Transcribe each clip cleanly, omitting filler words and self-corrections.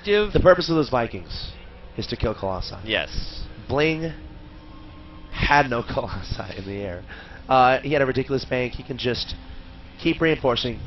The purpose of those Vikings is to kill Colossi. Yes. Bling had no Colossi in the air. He had a ridiculous bank. He can just keep reinforcing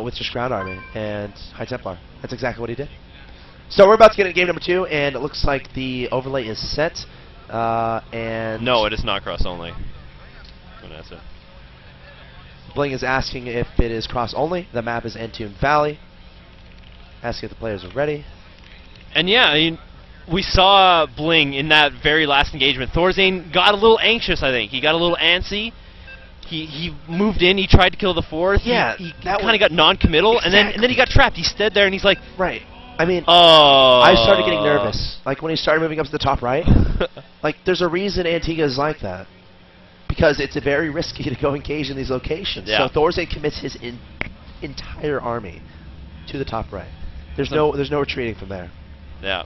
with just ground army and High Templar. That's exactly what he did. So we're about to get into game number 2, and it looks like the overlay is set. And no, it is not cross only. Vanessa. Bling is asking if it is cross only. The map is Entune Valley. Asking if the players are ready. And yeah, I mean, we saw Bling in that very last engagement. Thorzain got a little anxious, I think. He got a little antsy. He moved in. He tried to kill the 4th. Yeah, he kind of got non-committal, exactly. and then he got trapped. He stood there and he's like, right. I mean, oh. I started getting nervous. Like when he started moving up to the top right. Like there's a reason Antigua is like that. Because it's very risky to go engage in these locations. Yeah. So Thorzain commits his entire army to the top right. There's no retreating from there. Yeah.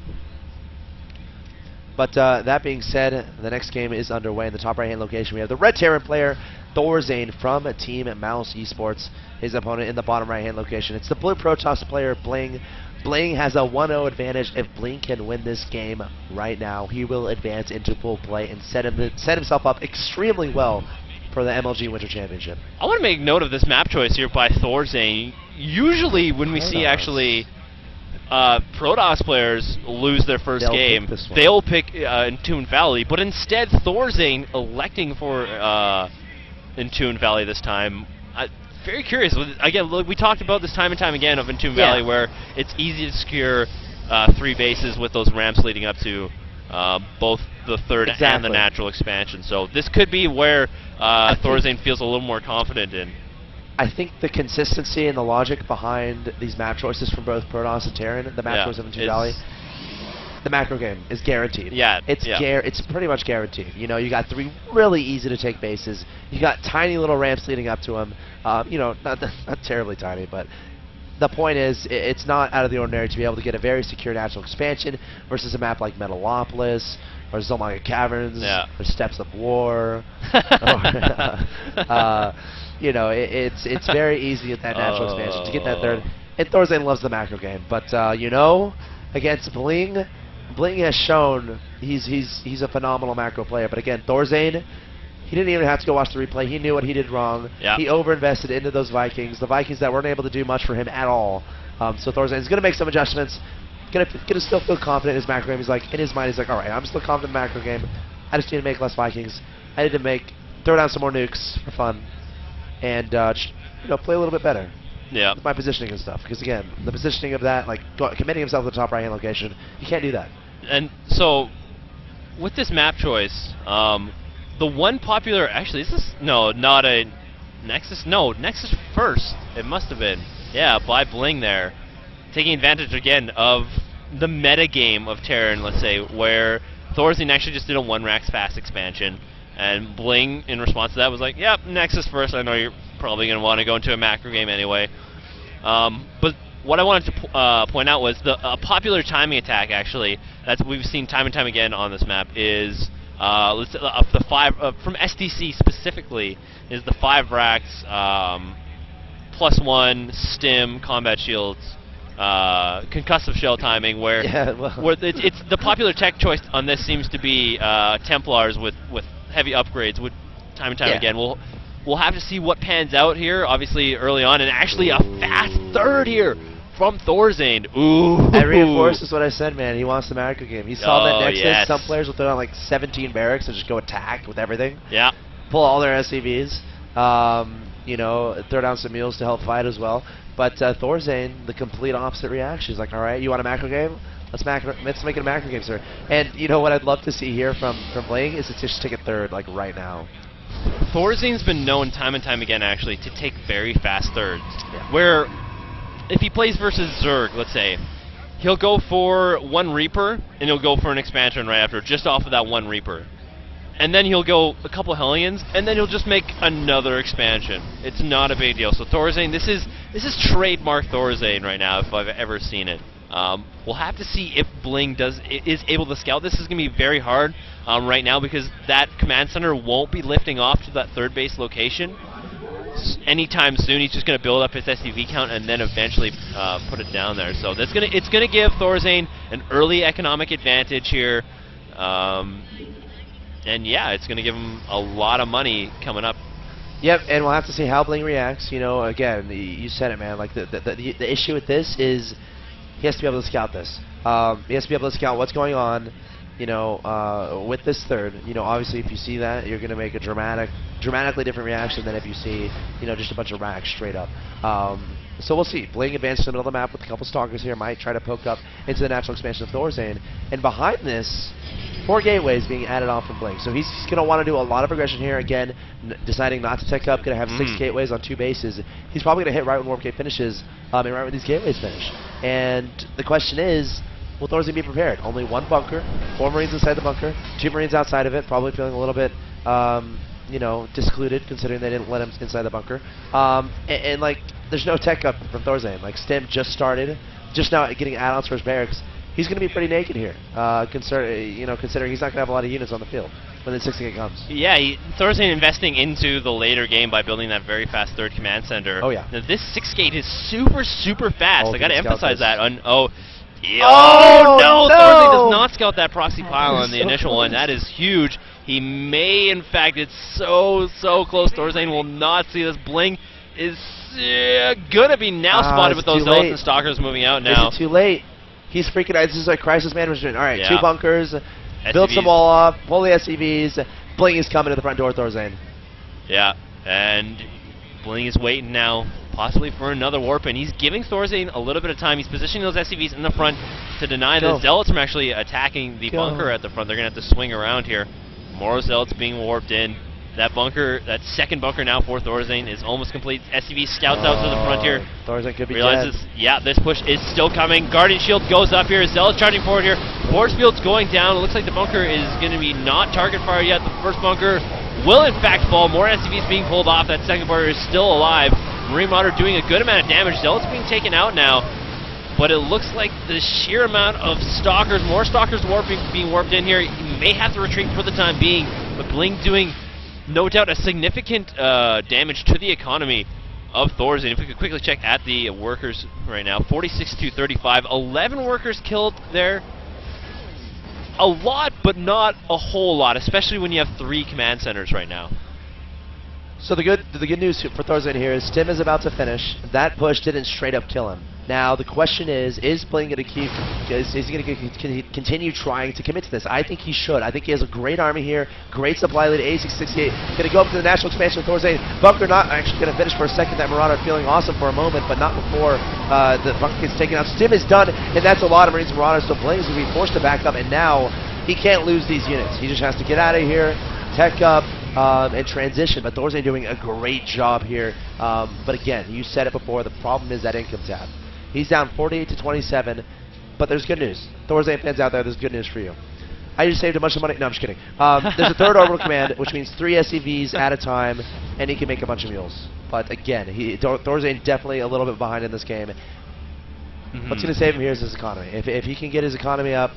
But that being said, the next game is underway in the top right-hand location. We have the Red Terran player, Thorzain from Team Mouse Esports. His opponent in the bottom right-hand location. It's the Blue Protoss player, Bling. Bling has a 1-0 advantage. If Bling can win this game right now, he will advance into full play and set himself up extremely well for the MLG Winter Championship. I want to make note of this map choice here by Thorzain. Usually when we see actually Protoss players lose their first game, they'll pick Entune Valley, but instead Thorzain electing for Entune Valley this time. Very curious. Again, look, we talked about this time and time again of Entune Valley, where it's easy to secure 3 bases with those ramps leading up to both the 3rd and the natural expansion. So this could be where Thorzain feels a little more confident in. I think the consistency and the logic behind these map choices from both Protoss and Terran, the map choice of Entune Valley, the macro game is guaranteed. Yeah, it's pretty much guaranteed. You know, you got 3 really easy to take bases. You got tiny little ramps leading up to them. You know, not terribly tiny, but the point is, it's not out of the ordinary to be able to get a very secure natural expansion versus a map like Metalopolis or Zolmaga Caverns or Steps of War. You know, it's very easy at that natural expansion to get that 3rd. And Thorzain loves the macro game, but you know, against Bling. Bling has shown he's a phenomenal macro player, but again, Thorzain, he didn't even have to go watch the replay. He knew what he did wrong. Yep. He overinvested into those Vikings, the Vikings that weren't able to do much for him at all. So Thorzain's going to make some adjustments, going to still feel confident in his macro game. He's like, in his mind, he's like, all right, I'm still confident in the macro game. I just need to make less Vikings. I need to throw down some more nukes for fun, and you know, play a little bit better. Yeah. With my positioning and stuff, because again, the positioning of that, like committing himself to the top right-hand location, you can't do that. And so, with this map choice, the one popular, actually, is this, no, not a Nexus, no, Nexus first, it must have been, yeah, by Bling there, taking advantage again of the meta game of Terran, let's say, where Thorzain actually just did a 1-rack fast expansion, and Bling, in response to that, was like, yep, Nexus first, I know you're probably going to want to go into a macro game anyway. But what I wanted to point out was a popular timing attack, actually, that we've seen time and time again on this map is the 5 from SDC specifically is the 5 racks +1 stim combat shields concussive shell timing, where it's the popular tech choice on this seems to be Templars with heavy upgrades. Time and time again, we'll have to see what pans out here. Obviously early on, and actually a fast 3rd here from Thorzain. Ooh. That reinforces what I said, man. He wants the macro game. He saw that Nexus. Some players will throw down like 17 barracks and just go attack with everything. Yeah. Pull all their SCVs. You know, throw down some mules to help fight as well. But Thorzain, the complete opposite reaction. He's like, all right, you want a macro game? Let's make it a macro game, sir. And you know what I'd love to see here from Bling is to just take a 3rd, like right now. Thorzain's been known time and time again, actually, to take very fast 3rds. Where, if he plays versus Zerg, let's say, he'll go for 1 Reaper, and he'll go for an expansion right after, just off of that 1 Reaper. And then he'll go a couple Hellions, and then he'll just make another expansion. It's not a big deal. So Thorzain, this is trademark Thorzain right now, if I've ever seen it. We'll have to see if Bling is able to scout. This is going to be very hard right now because that command center won't be lifting off to that 3rd base location. anytime soon. He's just going to build up his SCV count and then eventually put it down there. So it's going to give Thorzain an early economic advantage here. And yeah, it's going to give him a lot of money coming up. Yep, and we'll have to see how Bling reacts. You know, again, you said it, man. Like the issue with this is he has to be able to scout this. He has to be able to scout what's going on. You know, with this third. You know, obviously, if you see that, you're going to make a dramatically different reaction than if you see, you know, just a bunch of racks straight up. So we'll see. Bling advances to the middle of the map with a couple stalkers here. Might try to poke up into the natural expansion of Thorzain. And behind this, 4 gateways being added on from Bling. So he's going to want to do a lot of aggression here. Again, deciding not to tech up. Going to have 6 gateways on 2 bases. He's probably going to hit right when warp gate finishes, and right when these gateways finish. And the question is, will Thorzain be prepared? Only 1 bunker, 4 Marines inside the bunker, 2 Marines outside of it, probably feeling a little bit, you know, discluded considering they didn't let him inside the bunker. And like, there's no tech up from Thorzain. Like, Stim just started, just now getting add-ons for his barracks. He's going to be pretty naked here, considering he's not going to have a lot of units on the field when the 6-gate comes. Yeah, Thorzain investing into the later game by building that very fast 3rd command center. Oh yeah. Now, this 6-gate is super fast. I got to emphasize that. Oh no! Thorzain does not scout that proxy pile on the initial one. That is huge. He may, in fact, it's so close. Thorzain will not see this. Bling is gonna be now spotted with those zealots and stalkers moving out now. Is it too late? He's freaking out. This is like crisis management. All right, yeah. 2 bunkers, build some wall off, pull the SCVs. Bling is coming to the front door, Thorzain. Yeah, and Bling is waiting now, possibly for another warp in. He's giving Thorzain a little bit of time. He's positioning those SCVs in the front to deny the zealots from actually attacking the bunker at the front. They're going to have to swing around here. More zealots being warped in. That bunker, that 2nd bunker now for Thorzain is almost complete. SCV scouts out to the front here. Thorzain could be realizes, dead. Yeah, this push is still coming. Guardian Shield goes up here. Zealots charging forward here. Force Field's going down. It looks like the bunker is going to be not target fire yet. The first bunker will in fact fall. More SCVs being pulled off. That 2nd bunker is still alive. Marine Marauder doing a good amount of damage. Zealots being taken out now. But it looks like the sheer amount of stalkers, more stalkers being warped in here. He may have to retreat for the time being. But Bling doing, no doubt, a significant damage to the economy of Thorzain. If we could quickly check at the workers right now. 46 to 35. 11 workers killed there. A lot, but not a whole lot, especially when you have 3 command centers right now. So the good news for Thorzain here is Stim is about to finish. That push didn't straight up kill him. Now the question is Bling going to keep? Is he going to continue trying to commit to this? I think he should. I think he has a great army here, great supply lead. 8668 going to go up to the national expansion of Thorzain. Bunker not actually going to finish for a second. That Marauder feeling awesome for a moment, but not before the bunker gets taken out. Stim is done, and that's a lot of Marines and Marauders. So Bling is going to be forced to back up, and now he can't lose these units. He just has to get out of here, tech up. And transition, but Thorzain doing a great job here. But again, you said it before, the problem is that income tab. He's down 48 to 27, but there's good news. Thorzain fans out there, there's good news for you. I just saved a bunch of money. No, I'm just kidding. There's a 3rd orbital command, which means 3 SCVs at a time, and he can make a bunch of mules. But again, Thorzain definitely a little bit behind in this game. What's going to save him here is his economy. If he can get his economy up,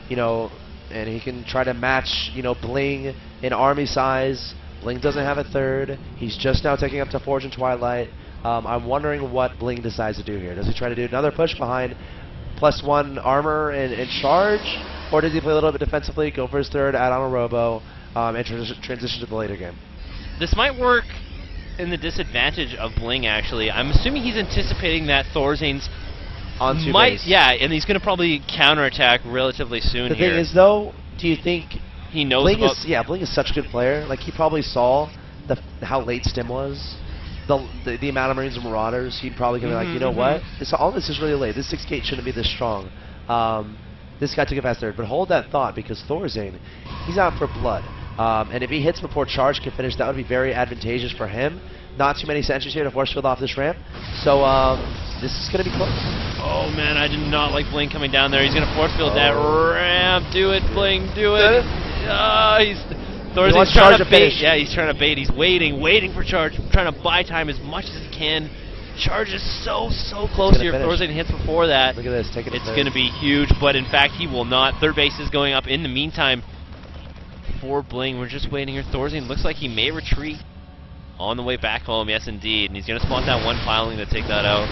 you know, and he can try to match, you know, Bling in army size. Bling doesn't have a 3rd. He's just now taking up to Forge and Twilight. I'm wondering what Bling decides to do here. Does he try to do another push behind +1 armor and charge? Or does he play a little bit defensively, go for his 3rd, add on a robo, and transition to the later game? This might work in the disadvantage of Bling, actually. I'm assuming he's anticipating that Thorzain's base. Yeah, and he's going to probably counterattack relatively soon. The thing is, though, do you think he knows Bling is such a good player. Like, he probably saw how late Stim was, the amount of Marines and Marauders. He'd probably gonna be like, you know what? All this is really late. This 6-gate shouldn't be this strong. This guy took a fast 3rd, but hold that thought, because Thorzain, he's out for blood. And if he hits before charge can finish, that would be very advantageous for him. Not too many sentries here to force field off this ramp. So this is going to be close. Oh man, I did not like Bling coming down there. He's going to force field that ramp. Do it, Bling, do it. Thorzain's trying to bait. Yeah, he's trying to bait. He's waiting for charge, trying to buy time as much as he can. Charge is so close here. If Thorzain hits before that, look at this. It's going to be huge, but in fact he will not. 3rd base is going up in the meantime for Bling. We're just waiting here. Thorzain looks like he may retreat on the way back home, yes indeed. And he's going to spot that one piling to take that out.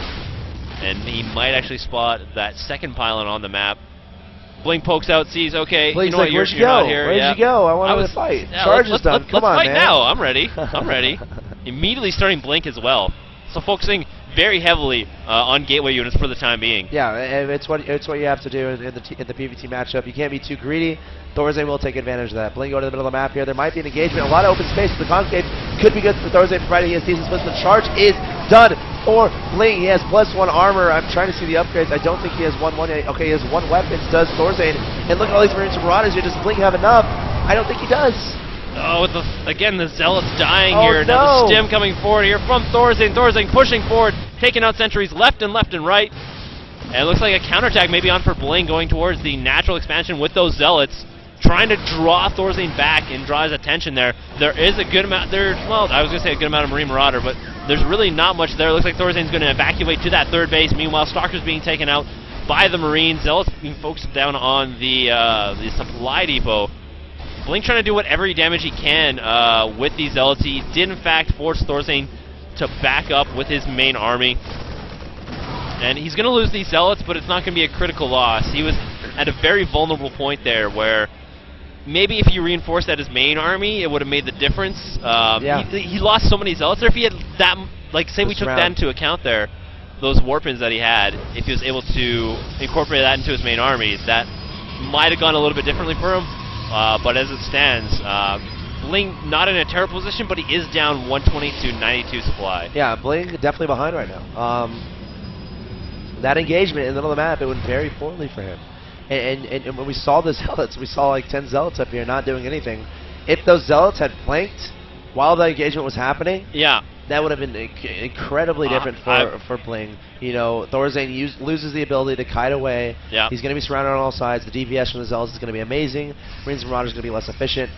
And he might actually spot that second pylon on the map. Bling pokes out, sees, okay, Bling's you know like, what, you're go? not here. Where'd you go? I wanted to fight. Yeah, Charge is done. Come on, let's fight man. now. I'm ready. I'm ready. Immediately starting Blink as well. So focusing very heavily on gateway units for the time being. Yeah, and it's what you have to do in the PvT matchup. You can't be too greedy. Thorzain will take advantage of that. Bling go to the middle of the map here. There might be an engagement. A lot of open space. The concave could be good for Thorzain, provided he has decent splits. The charge is done for Bling. He has +1 armor. I'm trying to see the upgrades. I don't think he has one. Okay, he has 1 weapons. Does Thorzain? And look at all these Marines and Marauders here. Does Bling have enough? I don't think he does. Oh, again, the Zealot's dying Oh, here. no. Now the stim coming forward here from Thorzain. Thorzain pushing forward, taking out sentries left and right. And it looks like a counterattack maybe on for Bling, going towards the natural expansion with those Zealots, trying to draw Thorzain back and draw his attention there. There is a good amount, well, I was going to say a good amount of Marine Marauder, but there's really not much there. It looks like Thorzain's going to evacuate to that third base. Meanwhile, Stalker's being taken out by the Marines. Zealots being focused down on the supply depot. Bling trying to do whatever damage he can with these Zealots. He did, in fact, force Thorzain to back up with his main army. And he's going to lose these Zealots, but it's not going to be a critical loss. He was at a very vulnerable point there where maybe if he reinforced that his main army, it would have made the difference. Yeah. He lost so many Zealots there. If he had that, like, say we took that into account there, those warpins that he had, if he was able to incorporate that into his main army, that might have gone a little bit differently for him. But as it stands, Bling not in a terrible position, but he is down 120 to 92 supply. Yeah, Bling definitely behind right now. That engagement in the middle of the map, it went very poorly for him. And when we saw the Zealots, we saw like 10 Zealots up here not doing anything. If those Zealots had flanked while the engagement was happening, yeah, that would have been incredibly different for Bling. You know, Thorzain loses the ability to kite away. Yeah. He's going to be surrounded on all sides. The DPS from the Zealots is going to be amazing. Marines and Marauders are going to be less efficient.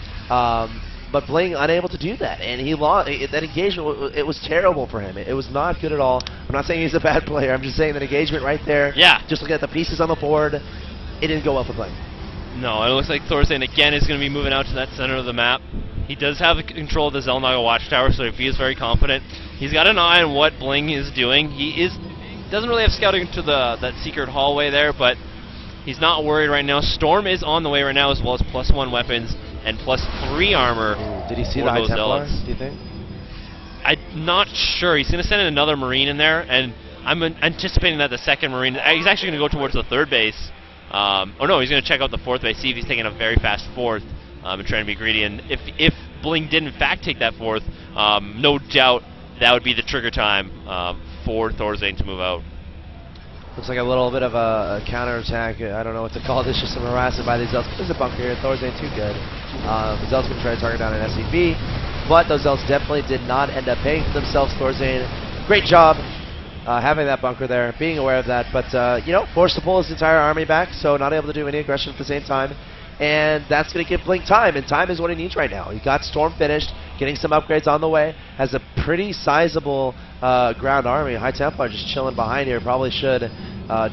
But Bling unable to do that, and he lost that engagement. It was terrible for him. It was not good at all. I'm not saying he's a bad player. I'm just saying that engagement right there. Yeah. Just looking at the pieces on the board, it didn't go well for Bling. No, it looks like Thorzain again is going to be moving out to that center of the map. He does have control of the Zelnaga Watchtower, so he feels very confident. He's got an eye on what Bling is doing. He doesn't really have scouting into that secret hallway there, but he's not worried right now. Storm is on the way right now, as well as +1 weapons and +3 armor. Ooh, did he see the High Templar, do you think? I'm not sure. He's going to send another Marine in there, and I'm anticipating that the second Marine, he's actually going to go towards the third base. Oh no, he's going to check out the fourth base, see if he's taking a very fast fourth, and trying to be greedy. And if Bling did in fact take that fourth, no doubt that would be the trigger time for Thorzain to move out. Looks like a little bit of a counterattack. I don't know what to call this. Just some harassment by these Zealots. There's a bunker here. Thorzain too good. The Zealots going to try to target down an SCV, but those Zealots definitely did not end up paying for themselves. Thorzain, great job having that bunker there, being aware of that. But, you know, forced to pull his entire army back, so not able to do any aggression at the same time. And that's going to give Bling time, and time is what he needs right now. He got Storm finished, getting some upgrades on the way, has a pretty sizable ground army. High Templar just chilling behind here, probably should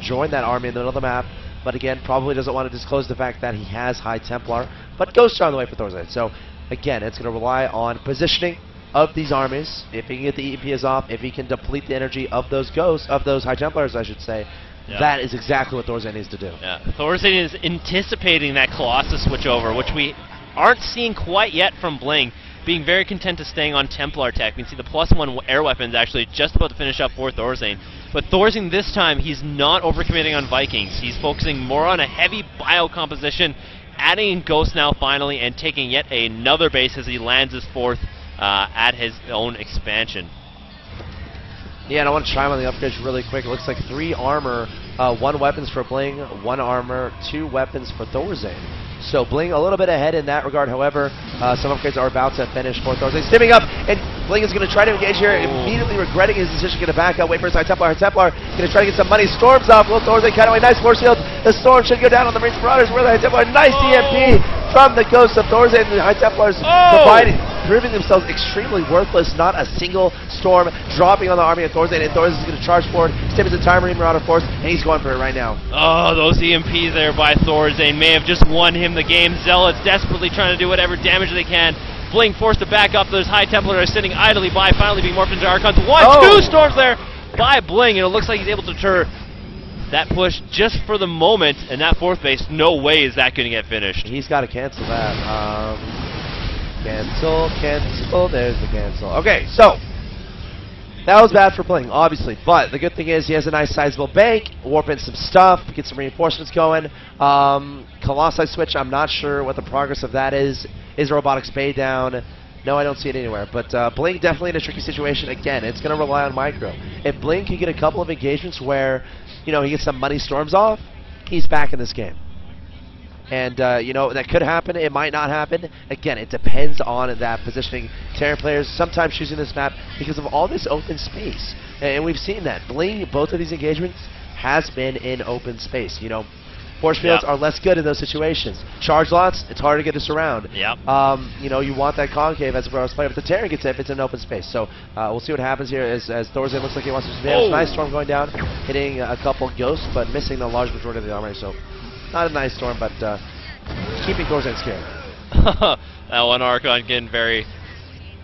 join that army in the middle of the map, but again, probably doesn't want to disclose the fact that he has High Templar, but Ghosts are on the way for Thorzain. So again, it's going to rely on positioning of these armies. If he can get the EPs off, if he can deplete the energy of those Ghosts, of those High Templars, I should say, yeah, that is exactly what Thorzain needs to do. Yeah, Thorzain is anticipating that Colossus switchover, which we aren't seeing quite yet from Bling, being very content to staying on Templar tech. We can see the +1 air weapons actually just about to finish up for Thorzain. But Thorzain this time, he's not overcommitting on Vikings. He's focusing more on a heavy bio composition, adding in Ghost now finally, and taking yet another base as he lands his fourth at his own expansion. Yeah, and I want to chime on the upgrades really quick. It looks like 3 armor, 1 weapons for Bling, 1 armor, 2 weapons for Thorzain. So Bling a little bit ahead in that regard. However, some upgrades are about to finish for Thorzain. Stimming up, and Bling is going to try to engage here, immediately regretting his decision, going to back up, wait for his High Templar. High Templar going to try to get some money. Storms off. Will Thorzain cut away? Nice force field. The Storm should go down on the Marines Marauders. Where the High Templar? Nice EMP from the Ghosts of Thorzain. The High Templars proving themselves extremely worthless. Not a single Storm dropping on the army of Thorzain, and Thorzain is going to charge forward, stim his entire Marine Marauder force, and he's going for it right now. Oh, those EMPs there by Thorzain may have just won him the game. Zealots desperately trying to do whatever damage they can Bling forced to back up. There's High Templar sitting idly by, finally being morphed into Archons. Two storms there by Bling, and it looks like he's able to deter that push just for the moment. And that fourth base, no way is that going to get finished. He's got to cancel that. Cancel. There's the cancel. Okay, so that was bad for Bling, obviously. But the good thing is he has a nice sizable bank, warp in some stuff, get some reinforcements going. Colossi switch, I'm not sure what the progress of that is. Is Robotics Bay down? No, I don't see it anywhere. But Bling definitely in a tricky situation. Again, it's going to rely on micro. If Bling can get a couple of engagements where, you know, he gets some money storms off, he's back in this game. And, you know, that could happen. It might not happen. Again, it depends on that positioning. Terran players sometimes choosing this map because of all this open space. And we've seen that. Bling, both of these engagements, has been in open space. You know, force fields are less good in those situations. Charge lots, it's hard to get us around. You know, you want that concave as a Burrows player, but the Terran gets it if it's in an open space. So we'll see what happens here as Thorzain looks like he wants to do nice storm going down, hitting a couple ghosts, but missing the large majority of the armory. So not a nice storm, but keeping Thorzain scared. That one Archon getting very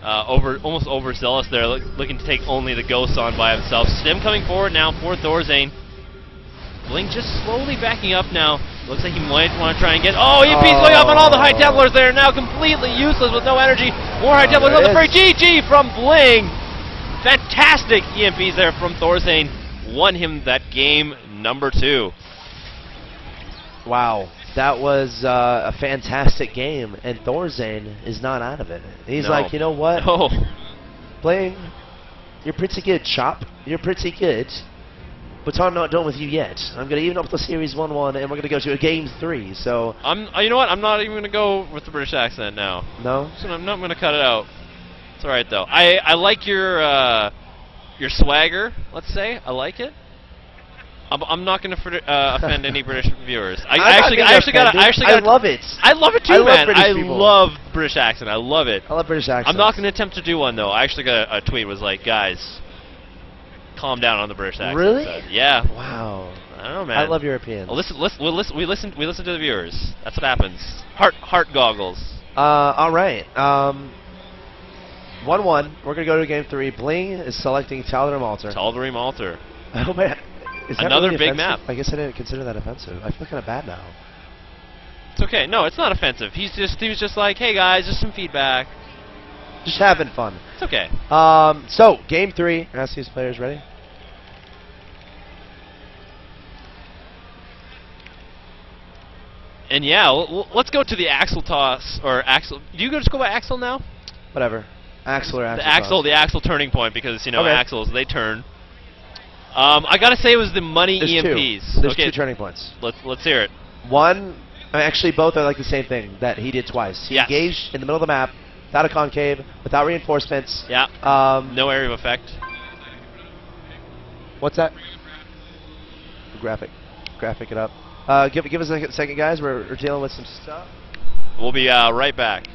almost overzealous there, looking to take only the ghosts on by himself. Stim coming forward now for Thorzain. Bling just slowly backing up now. Looks like he might want to try and get... EMP's going off on all the High Templars there. Now completely useless with no energy. More High Templars on the break. GG from Bling. Fantastic EMPs there from Thorzain. Won him that game number 2. Wow. That was a fantastic game, and Thorzain is not out of it. He's like, you know what? Bling, you're pretty good, chop. You're pretty good. But I'm not done with you yet. I'm going to even up the series 1-1, and we're going to go to a game 3. So you know what? I'm not even going to go with the British accent now. No? So I'm not going to cut it out. It's all right though. I like your swagger. Let's say I like it. I'm not going to offend any British viewers. I love it. I love it too, man. I love British accent. I love it. I love British accent. I'm not going to attempt to do one though. I actually got a tweet was like, guys, calm down on the British accent. Really? Yeah. Wow. I don't know, man. I love Europeans. Well, we listen to the viewers. That's what happens. Heart goggles. All right. 1-1. We're gonna go to game 3. Bling is selecting Tal'Darim Altar. Tal'Darim Altar. Oh man. Is that another really big offensive? map. I guess I didn't consider that offensive. I feel kind of bad now. It's okay. No, it's not offensive. He was just like, hey guys, just some feedback. Just having fun. It's okay. So game 3. Ask these players ready. And yeah, let's go to the Axel toss or Axel. Do you just go by Axel now? Whatever. Axel or Axel. The Axel turning point because you know Axels they turn. I gotta say it was the money EMPs. There's 2 turning points. Let's hear it. One, actually both are like the same thing that he did twice. He engaged in the middle of the map without a concave, without reinforcements. Yeah. No area of effect. What's that? Graphic it up. Give us a second, guys. We're dealing with some stuff. We'll be right back.